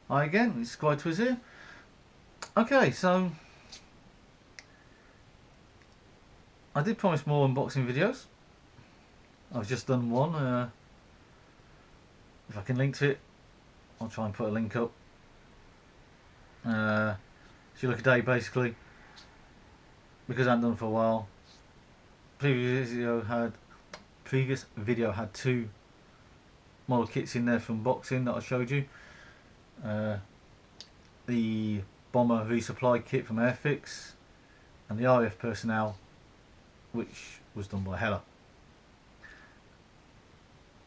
Hi again, it's Quattro here. Okay, so I did promise more unboxing videos. I've just done one. If I can link to it, I'll try and put a link up. If you look a day, basically, because I haven't done it for a while. Previous video had two model kits in there from boxing that I showed you. The bomber resupply kit from Airfix and the RAF personnel, which was done by Heller.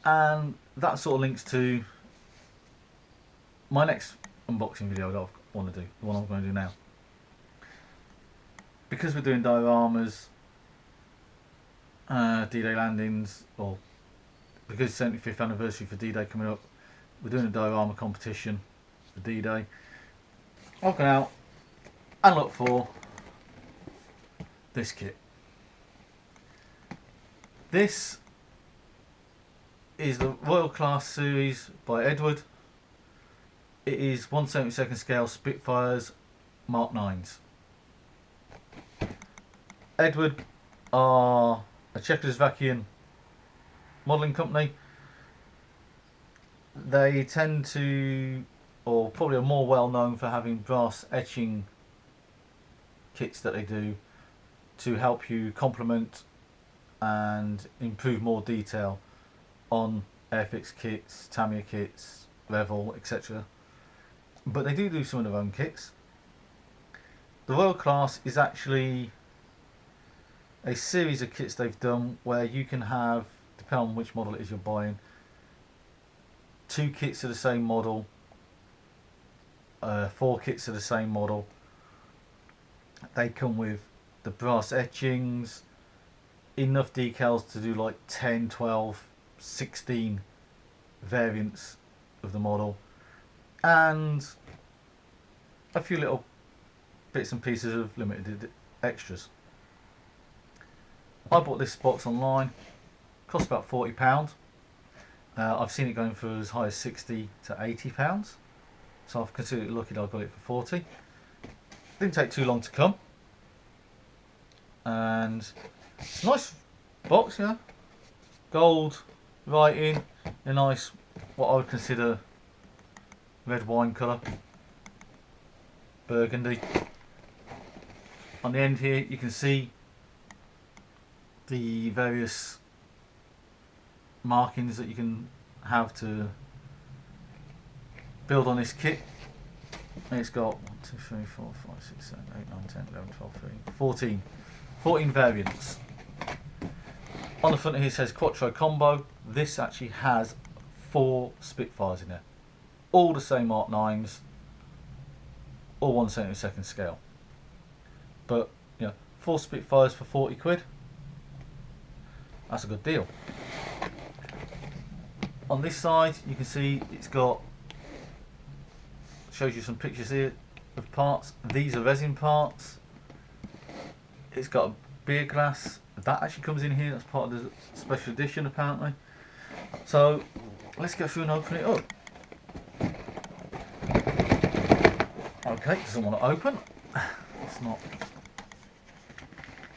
And that sort of links to my next unboxing video that I want to do, the one I'm going to do now. Because we're doing dioramas, D-Day landings, or because it's 75th anniversary for D-Day coming up, we're doing a diorama competition for D-Day. I've gone out and looked for this kit. This is the Royal Class series by Eduard. It is 1/72 scale Spitfires Mark 9s. Eduard are a Czechoslovakian modelling company. They tend to, or probably are more well known for having brass etching kits that they do to help you complement and improve more detail on Airfix kits, Tamiya kits, Revel, etc. But they do some of their own kits. The Royal Class is actually a series of kits they've done where you can have, depending on which model it is you're buying, 2 kits of the same model, 4 kits of the same model. They come with the brass etchings, enough decals to do like 10, 12, 16 variants of the model, and a few little bits and pieces of limited extras. I bought this box online, cost about £40. I've seen it going for as high as £60 to £80, so I've considered it lucky that I got it for £40. Didn't take too long to come, and it's a nice box, yeah. Gold writing, a nice, what I would consider red wine colour, burgundy. On the end here you can see the various markings that you can have to build on this kit. And it's got 1, 2, 3, 4, 5, 6, 7, 8, 9, 10, 11, 12, 13, 14 variants. On the front here it says Quattro Combo. This actually has 4 Spitfires in there. All the same Mark 9s, all 1/72 scale. But, you know, 4 Spitfires for 40 quid. That's a good deal. On this side you can see it's got, shows you some pictures here of parts. These are resin parts. It's got a beer glass that actually comes in here. That's part of the special edition apparently. So let's go through and open it up. Okay, doesn't want to open. It's not.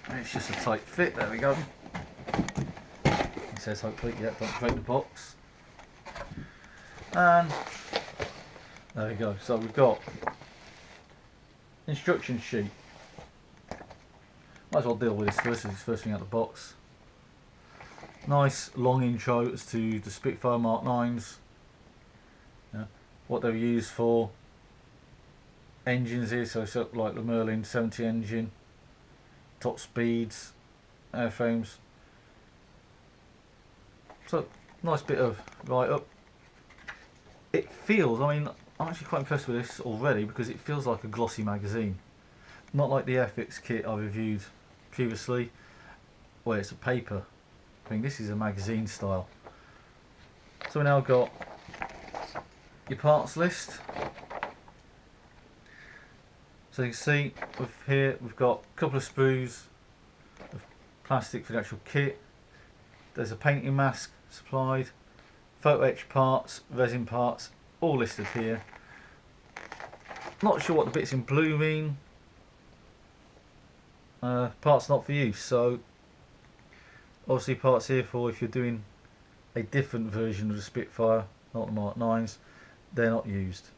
It's just a tight fit. There we go. It says hopefully, yeah, don't break the box. And there we go. So we've got instruction sheet. Might as well deal with this first, as it's first thing out of the box. Nice long intro as to the Spitfire Mark 9s. Yeah, what they're used for. Engines here, so it's up like the Merlin 70 engine, top speeds, airframes. So nice bit of write up. It feels, I mean, I'm actually quite impressed with this already because it feels like a glossy magazine. Not like the Airfix kit I reviewed previously where it's a paper. I think this is a magazine style. So we now got your parts list. So you can see here we've got a couple of sprues of plastic for the actual kit. There's a painting mask supplied, photo etch parts, resin parts, all listed here. Not sure what the bits in blue mean. Parts not for use, so obviously parts here for if you're doing a different version of the Spitfire, not the Mark 9s, they're not used.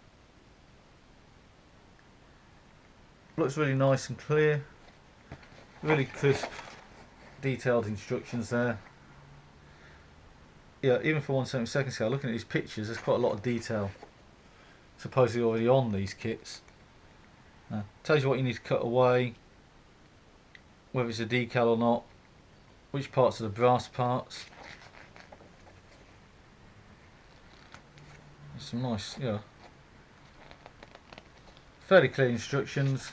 Looks really nice and clear, really crisp, detailed instructions there. Yeah, even for 1/72 scale, looking at these pictures, there's quite a lot of detail supposedly already on these kits. Tells you what you need to cut away, whether it's a decal or not, which parts are the brass parts. There's some nice, fairly clear instructions.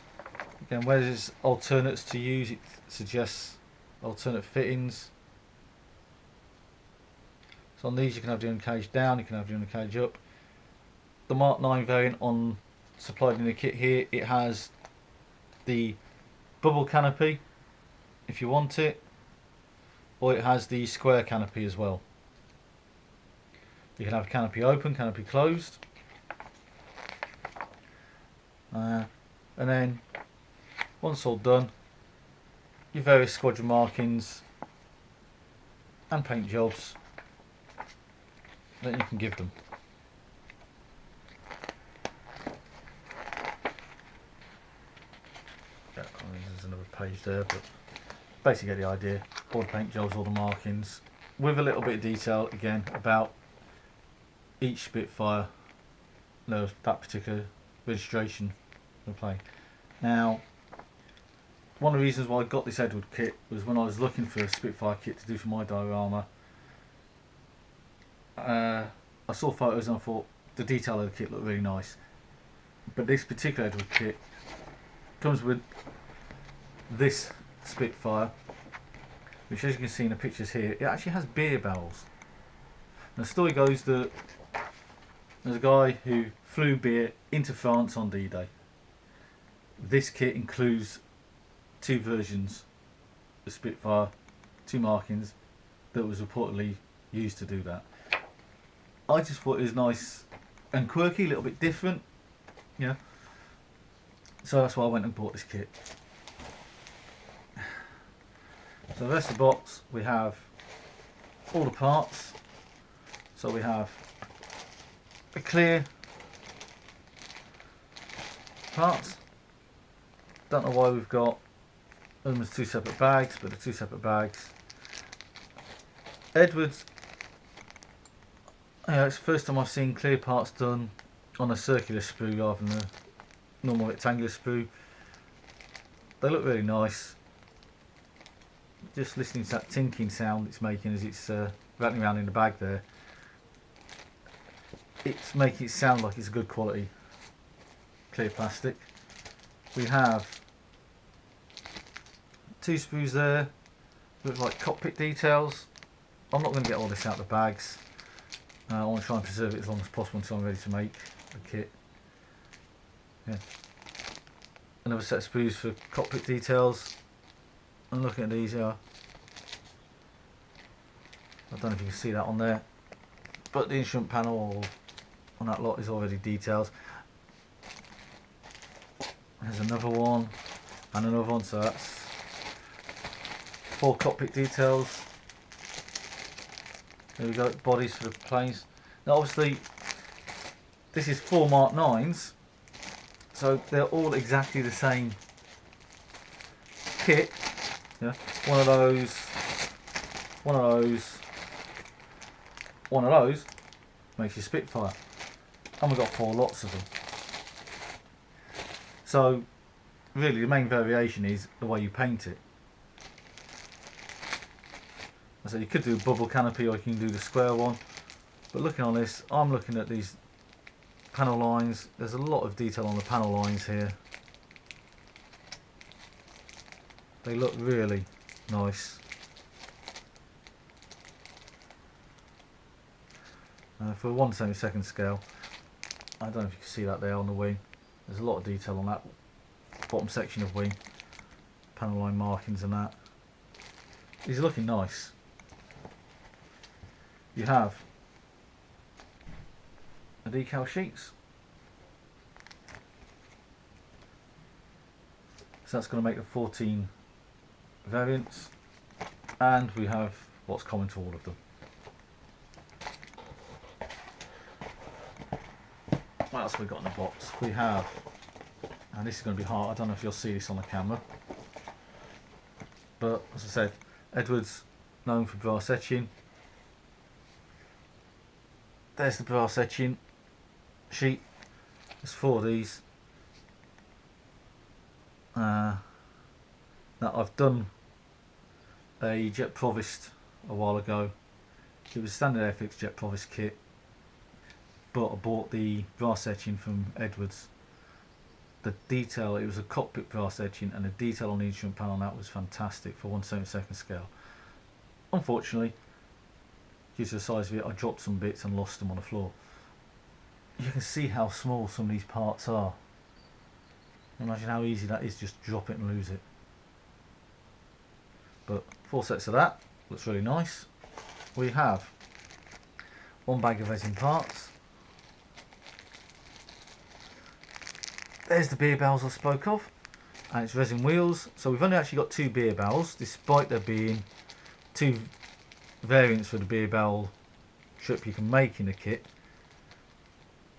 Again, where there's alternates to use, it suggests alternate fittings. So on these you can have the uncaged down, you can have the uncaged up. The Mark 9 variant on supplied in the kit here, it has the bubble canopy if you want it, or it has the square canopy as well. You can have canopy open, canopy closed, and then once all done, your various squadron markings and paint jobs that you can give them. Yeah, there's another page there, but basically get the idea. All the paint jobs, all the markings, with a little bit of detail again about each Spitfire, that particular registration we're playing. Now, one of the reasons why I got this Eduard kit was when I was looking for a Spitfire kit to do for my diorama. I saw photos and I thought the detail of the kit looked really nice, but this particular Eduard kit comes with this Spitfire, which, as you can see in the pictures here, it actually has beer barrels. And the story goes that there's a guy who flew beer into France on D-Day. This kit includes two versions of Spitfire, two markings that was reportedly used to do that. I just thought it was nice and quirky, a little bit different, yeah. So that's why I went and bought this kit. So the rest of the box, we have all the parts. So we have a clear parts. Don't know why we've got them as two separate bags, but they're two separate bags. Eduard's, it's the first time I've seen clear parts done on a circular sprue rather than a normal rectangular sprue. They look really nice. Just listening to that tinking sound it's making as it's rattling around in the bag there, it's making it sound like it's a good quality clear plastic. We have two sprues there with like cockpit details. I'm not going to get all this out of the bags. I want to try and preserve it as long as possible until I'm ready to make the kit. Yeah. Another set of sprues for cockpit details. And looking at these, I don't know if you can see that on there, but the instrument panel on that lot is already detailed. There's another one and another one, so that's 4 cockpit details. There we go, bodies for the planes. Now obviously this is 4 Mark 9s, so they're all exactly the same kit. Yeah, one of those, one of those, one of those makes you Spitfire, and we've got 4 lots of them. So really the main variation is the way you paint it. So you could do a bubble canopy or you can do the square one, but looking on this, I'm looking at these panel lines. There's a lot of detail on the panel lines here. They look really nice. For a 1/72 scale, I don't know if you can see that there on the wing. There's a lot of detail on that bottom section of wing, panel line markings and that. These are looking nice. You have the decal sheets. So that's going to make the 14 variants, and we have what's common to all of them. What else have we got in the box? We have, and this is going to be hard, I don't know if you'll see this on the camera, but as I said, Eduard's known for brass etching. There's the brass etching sheet. There's 4 of these. Now I've done a Jet Provost a while ago. It was a standard Airfix Jet Provost kit, but I bought the brass etching from Eduard's. The detail, it was a cockpit brass etching, and the detail on the instrument panel on that was fantastic for 1/72 scale. Unfortunately, due to the size of it, I dropped some bits and lost them on the floor. You can see how small some of these parts are. Imagine how easy that is, just drop it and lose it. But 4 sets of that, looks really nice. We have 1 bag of resin parts. There's the beer barrels I spoke of, and it's resin wheels. So we've only actually got 2 beer barrels, despite there being 2 variants for the beer barrel trip you can make in the kit.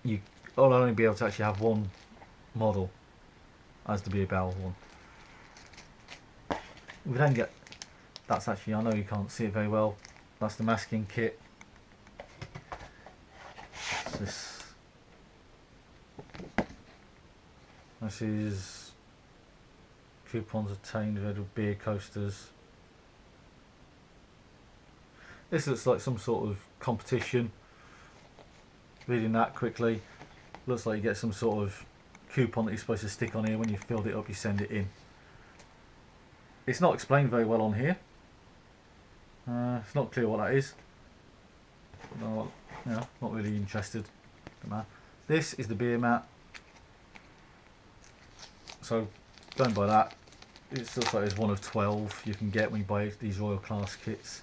You'll only be able to actually have 1 model as the beer barrel one. We then get, that's actually, I know you can't see it very well, that's the masking kit. This is coupons obtained with beer coasters. This looks like some sort of competition. Reading that quickly, looks like you get some sort of coupon that you're supposed to stick on here. When you've filled it up, you send it in. It's not explained very well on here. It's not clear what that is. But no, not really interested. This is the beer mat. So going by that, it looks like it's 1 of 12 you can get when you buy these Royal Class kits.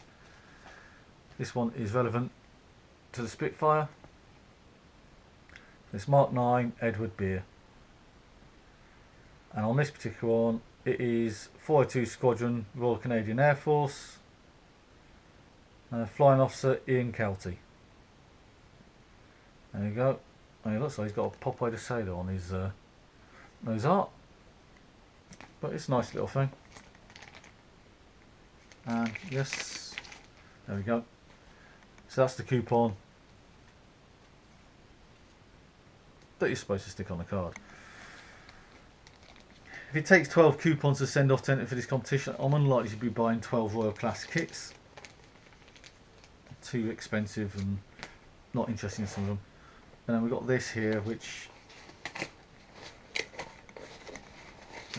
This one is relevant to the Spitfire. It's Mark 9 Eduard beer, and on this particular one it is 402 Squadron, Royal Canadian Air Force, Flying Officer Ian Kelty. There you go. And it looks like he's got a Popeye the Sailor on his nose art, but it's a nice little thing. And yes, there we go. So that's the coupon that you're supposed to stick on the card. If it takes 12 coupons to send off to enter for this competition, I'm unlikely to be buying 12 Royal Class kits. Too expensive and not interested in some of them. And then we've got this here, which,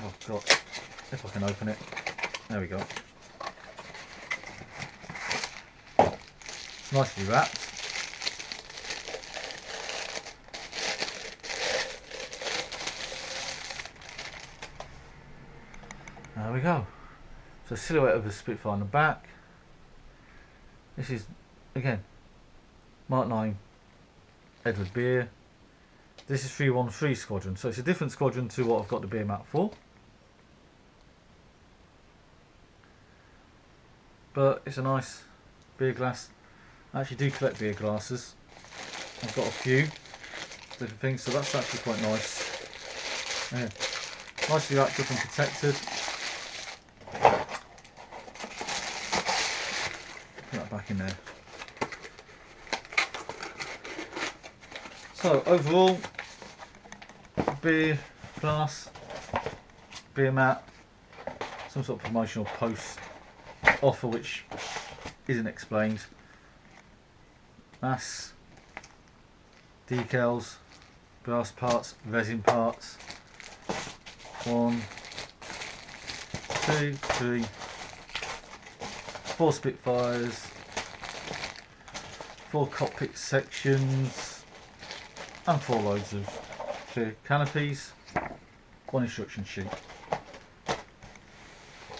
oh god, if I can open it. There we go. It's nicely wrapped. There we go. So silhouette of the Spitfire on the back. This is, again, Mark 9 Eduard beer. This is 313 Squadron, so it's a different squadron to what I've got the beer mat for. But it's a nice beer glass. I actually do collect beer glasses. I've got a few different things, so that's actually quite nice. Yeah. Nicely wrapped up and protected. Put that back in there. So overall, beer glass, beer mat, some sort of promotional post offer which isn't explained. Mass, decals, brass parts, resin parts. 1, 2, 3, 4 Spitfires, 4 cockpit sections, and 4 loads of clear canopies, 1 instruction sheet.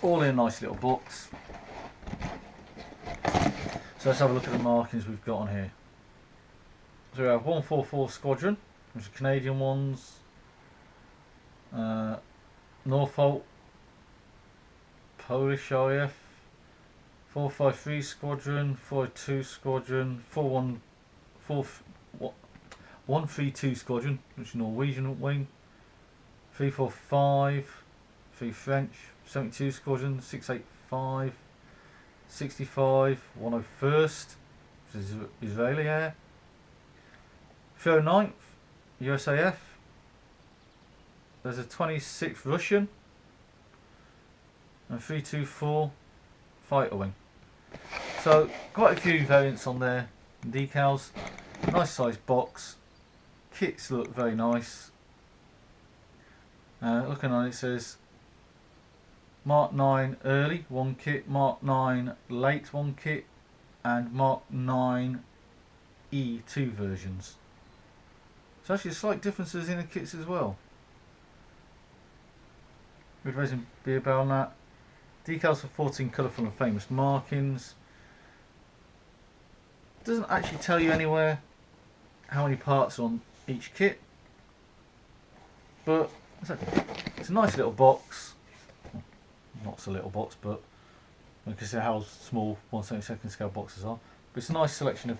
All in a nice little box. So let's have a look at the markings we've got on here. So we have 144 Squadron, which are Canadian ones. Norfolk Polish RAF, 453 Squadron, 402 Squadron, 132 Squadron, which is Norwegian wing, 345, 3 French, 72 Squadron, 685, 65, 101st, which is Israeli Air, 309th USAF. There's a 26th Russian, and 324 fighter wing. So quite a few variants on there. Decals, nice sized box. Kits look very nice. Looking on it, says Mark 9 early 1 kit, Mark 9 late 1 kit, and Mark 9 E2 versions. So actually slight differences in the kits as well. With resin beer barrel on that. Decals for 14 colourful and famous markings. Doesn't actually tell you anywhere how many parts are on each kit, but it's a nice little box. Not so little box, but you can see how small 1/72 scale boxes are. But it's a nice selection of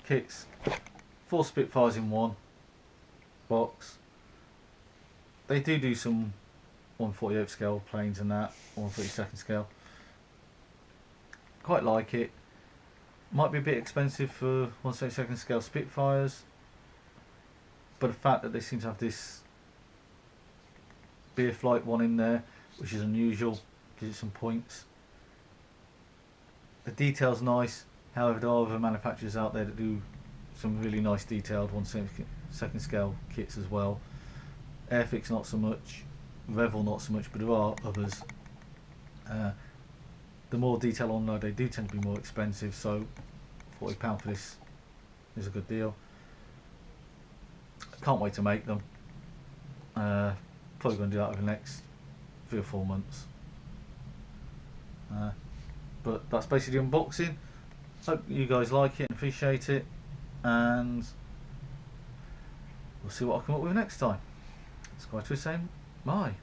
kits. 4 Spitfires in one box. They do some 1/48 scale planes and that, 1/32 scale. Quite like it. Might be a bit expensive for 1/32 scale Spitfires, but the fact that they seem to have this beer flight one in there, which is unusual, gives it some points. The detail's nice. However, there are other manufacturers out there that do some really nice detailed 1/72 scale kits as well. Airfix not so much, Revel not so much, but there are others. The more detail on there, they do tend to be more expensive, so £40 for this is a good deal. Can't wait to make them. Probably going to do that over the next 3 or 4 months. But that's basically the unboxing. Hope you guys like it and appreciate it, and we'll see what I come up with next time. It's Quattro saying bye.